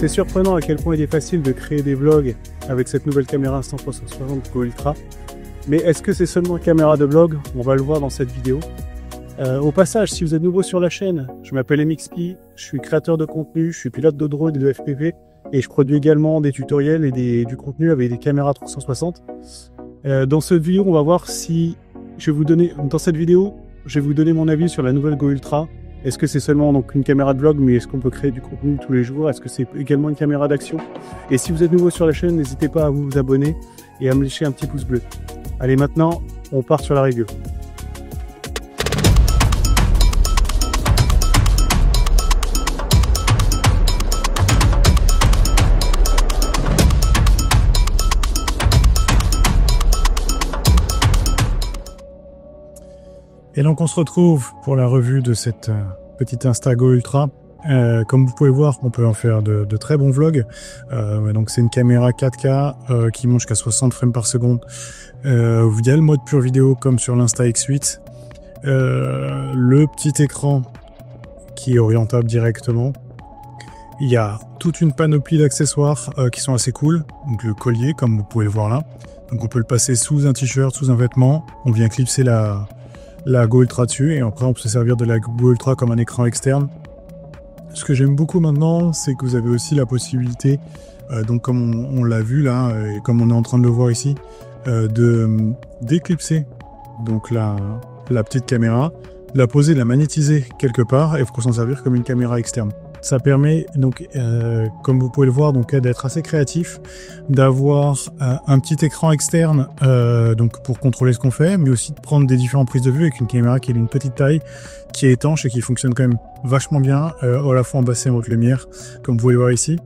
C'est surprenant à quel point il est facile de créer des vlogs avec cette nouvelle caméra Insta360 Go Ultra. Mais est-ce que c'est seulement une caméra de vlog? On va le voir dans cette vidéo. Au passage, si vous êtes nouveau sur la chaîne, je m'appelle MXP, je suis créateur de contenu, je suis pilote de drone et de FPV et je produis également des tutoriels et du contenu avec des caméras 360. Dans cette vidéo, on va voir si je vais vous donner mon avis sur la nouvelle Go Ultra. Est-ce que c'est seulement donc une caméra de vlog, mais est-ce qu'on peut créer du contenu tous les jours? Est-ce que c'est également une caméra d'action? Et si vous êtes nouveau sur la chaîne, n'hésitez pas à vous abonner et à me laisser un petit pouce bleu. Allez, maintenant, on part sur la review. Et donc on se retrouve pour la revue de cette petite Insta Go Ultra. Comme vous pouvez voir, on peut en faire de très bons vlogs. Donc c'est une caméra 4K qui monte jusqu'à 60 frames par seconde. Il y a le mode pure vidéo comme sur l'Insta X8. Le petit écran qui est orientable directement. Il y a toute une panoplie d'accessoires qui sont assez cool. Donc le collier, comme vous pouvez le voir là. Donc on peut le passer sous un t-shirt, sous un vêtement. On vient clipser la Go Ultra dessus et après on peut se servir de la Go Ultra comme un écran externe. Ce que j'aime beaucoup maintenant, c'est que vous avez aussi la possibilité, donc comme on l'a vu là et comme on est en train de le voir ici, de d'éclipser donc la petite caméra, de la poser, de la magnétiser quelque part et pour s'en servir comme une caméra externe. Ça permet donc, comme vous pouvez le voir, donc d'être assez créatif, d'avoir un petit écran externe donc pour contrôler ce qu'on fait, mais aussi de prendre des différentes prises de vue avec une caméra qui est d'une petite taille, qui est étanche et qui fonctionne quand même vachement bien, à la fois en basse et en haute lumière, comme vous pouvez le voir ici.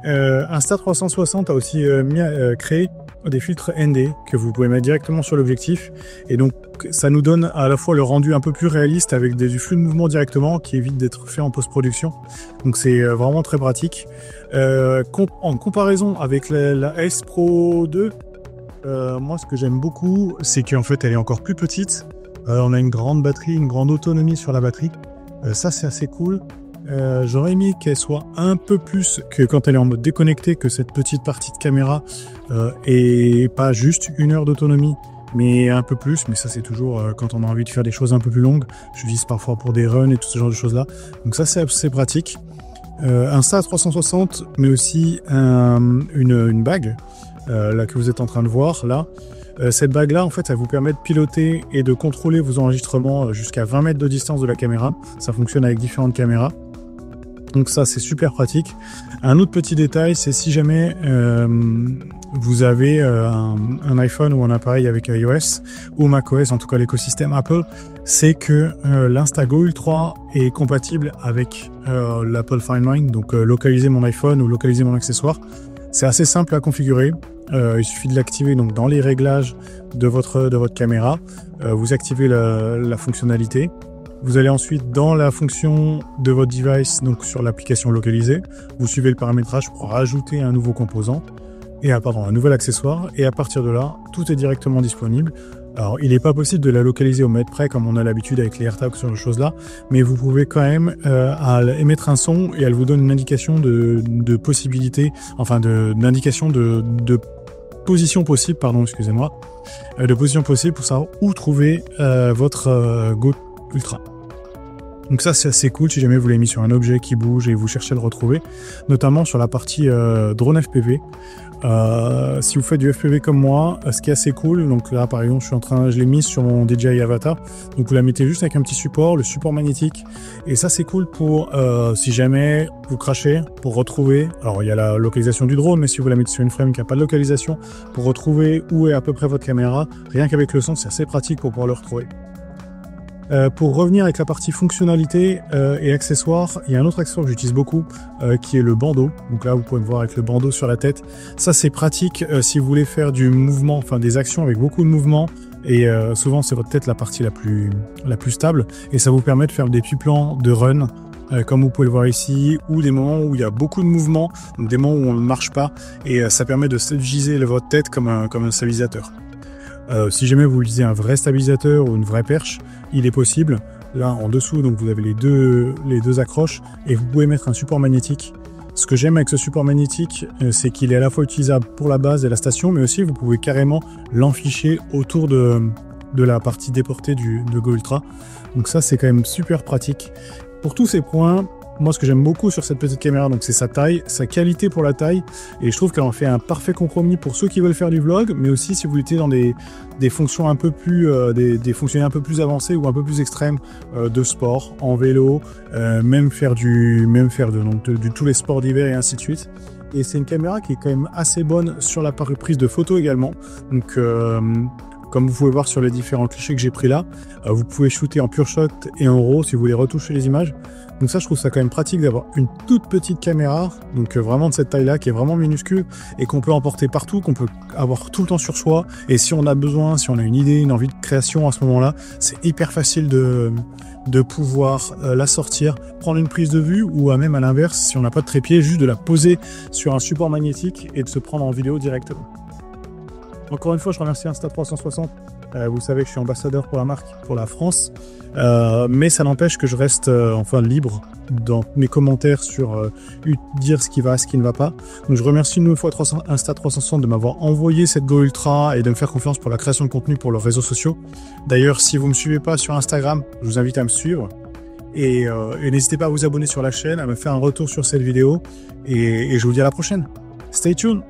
Insta360 a aussi créé des filtres ND que vous pouvez mettre directement sur l'objectif et donc ça nous donne à la fois le rendu un peu plus réaliste avec du flux de mouvement directement qui évite d'être fait en post-production, donc c'est vraiment très pratique. En comparaison avec la S Pro 2, moi ce que j'aime beaucoup c'est qu'en fait elle est encore plus petite, on a une grande batterie, une grande autonomie sur la batterie, ça c'est assez cool. J'aurais aimé qu'elle soit un peu plus que quand elle est en mode déconnecté, que cette petite partie de caméra et pas juste 1 heure d'autonomie, mais un peu plus. Mais ça c'est toujours quand on a envie de faire des choses un peu plus longues. Je vise parfois pour des runs et tout ce genre de choses là. Donc ça c'est assez pratique. Insta360, mais aussi une bague là que vous êtes en train de voir là. Cette bague là en fait elle vous permet de piloter et de contrôler vos enregistrements jusqu'à 20 mètres de distance de la caméra. Ça fonctionne avec différentes caméras. Donc ça c'est super pratique. Un autre petit détail, c'est si jamais vous avez un iPhone ou un appareil avec iOS ou macOS, en tout cas l'écosystème Apple, c'est que l'Insta Go Ultra est compatible avec l'Apple Find My, donc localiser mon iPhone ou localiser mon accessoire. C'est assez simple à configurer. Il suffit de l'activer donc dans les réglages de votre caméra. Vous activez la fonctionnalité. Vous allez ensuite dans la fonction de votre device, donc sur l'application localisée, vous suivez le paramétrage pour rajouter un nouveau composant, un nouvel accessoire, et à partir de là, tout est directement disponible. Alors, il n'est pas possible de la localiser au mètre près comme on a l'habitude avec les AirTags, sur ces choses-là, mais vous pouvez quand même émettre un son et elle vous donne une indication de possibilité, enfin une indication de position possible, pardon, excusez-moi, de position possible pour savoir où trouver votre Go Ultra. Donc ça c'est assez cool si jamais vous l'avez mis sur un objet qui bouge et vous cherchez à le retrouver, notamment sur la partie drone FPV. Si vous faites du FPV comme moi, ce qui est assez cool, donc là par exemple je l'ai mis sur mon DJI Avata, donc vous la mettez juste avec un petit support, le support magnétique, et ça c'est cool pour si jamais vous crachez, pour retrouver, alors il y a la localisation du drone, mais si vous la mettez sur une frame qui n'a pas de localisation, pour retrouver où est à peu près votre caméra, rien qu'avec le son c'est assez pratique pour pouvoir le retrouver. Pour revenir avec la partie fonctionnalité et accessoires, il y a un autre accessoire que j'utilise beaucoup qui est le bandeau. Donc là vous pouvez me voir avec le bandeau sur la tête. Ça c'est pratique si vous voulez faire du mouvement, enfin des actions avec beaucoup de mouvement, et souvent c'est votre tête la partie la plus stable, et ça vous permet de faire des petits plans de run comme vous pouvez le voir ici, ou des moments où il y a beaucoup de mouvement, donc des moments où on ne marche pas, et ça permet de stabiliser votre tête comme un stabilisateur. Si jamais vous utilisez un vrai stabilisateur ou une vraie perche, il est possible. Là en dessous, donc vous avez les deux accroches et vous pouvez mettre un support magnétique Ce que j'aime avec ce support magnétique, c'est qu'il est à la fois utilisable pour la base et la station, mais aussi vous pouvez carrément l'enficher autour de la partie déportée de Go Ultra. Donc ça, c'est quand même super pratique. Pour tous ces points, moi, ce que j'aime beaucoup sur cette petite caméra, donc c'est sa taille, sa qualité pour la taille, et je trouve qu'elle en fait un parfait compromis pour ceux qui veulent faire du vlog, mais aussi si vous étiez dans des fonctions un peu plus, des fonctions un peu plus avancées ou un peu plus extrêmes de sport, en vélo, même faire de tous les sports d'hiver et ainsi de suite. Et c'est une caméra qui est quand même assez bonne sur la prise de photos également. Donc comme vous pouvez voir sur les différents clichés que j'ai pris là, vous pouvez shooter en pure shot et en RAW si vous voulez retoucher les images. Donc ça, je trouve ça quand même pratique d'avoir une toute petite caméra, donc vraiment de cette taille-là, qui est vraiment minuscule et qu'on peut emporter partout, qu'on peut avoir tout le temps sur soi. Et si on a besoin, si on a une idée, une envie de création à ce moment-là, c'est hyper facile de pouvoir la sortir, prendre une prise de vue ou même à l'inverse, si on n'a pas de trépied, juste de la poser sur un support magnétique et de se prendre en vidéo directement. Encore une fois, je remercie Insta360. Vous savez que je suis ambassadeur pour la marque, pour la France. Mais ça n'empêche que je reste enfin libre dans mes commentaires sur dire ce qui va, ce qui ne va pas. Donc je remercie une nouvelle fois Insta360 de m'avoir envoyé cette Go Ultra et de me faire confiance pour la création de contenu pour leurs réseaux sociaux. D'ailleurs, si vous ne me suivez pas sur Instagram, je vous invite à me suivre. Et n'hésitez pas à vous abonner sur la chaîne, à me faire un retour sur cette vidéo. Et je vous dis à la prochaine. Stay tuned!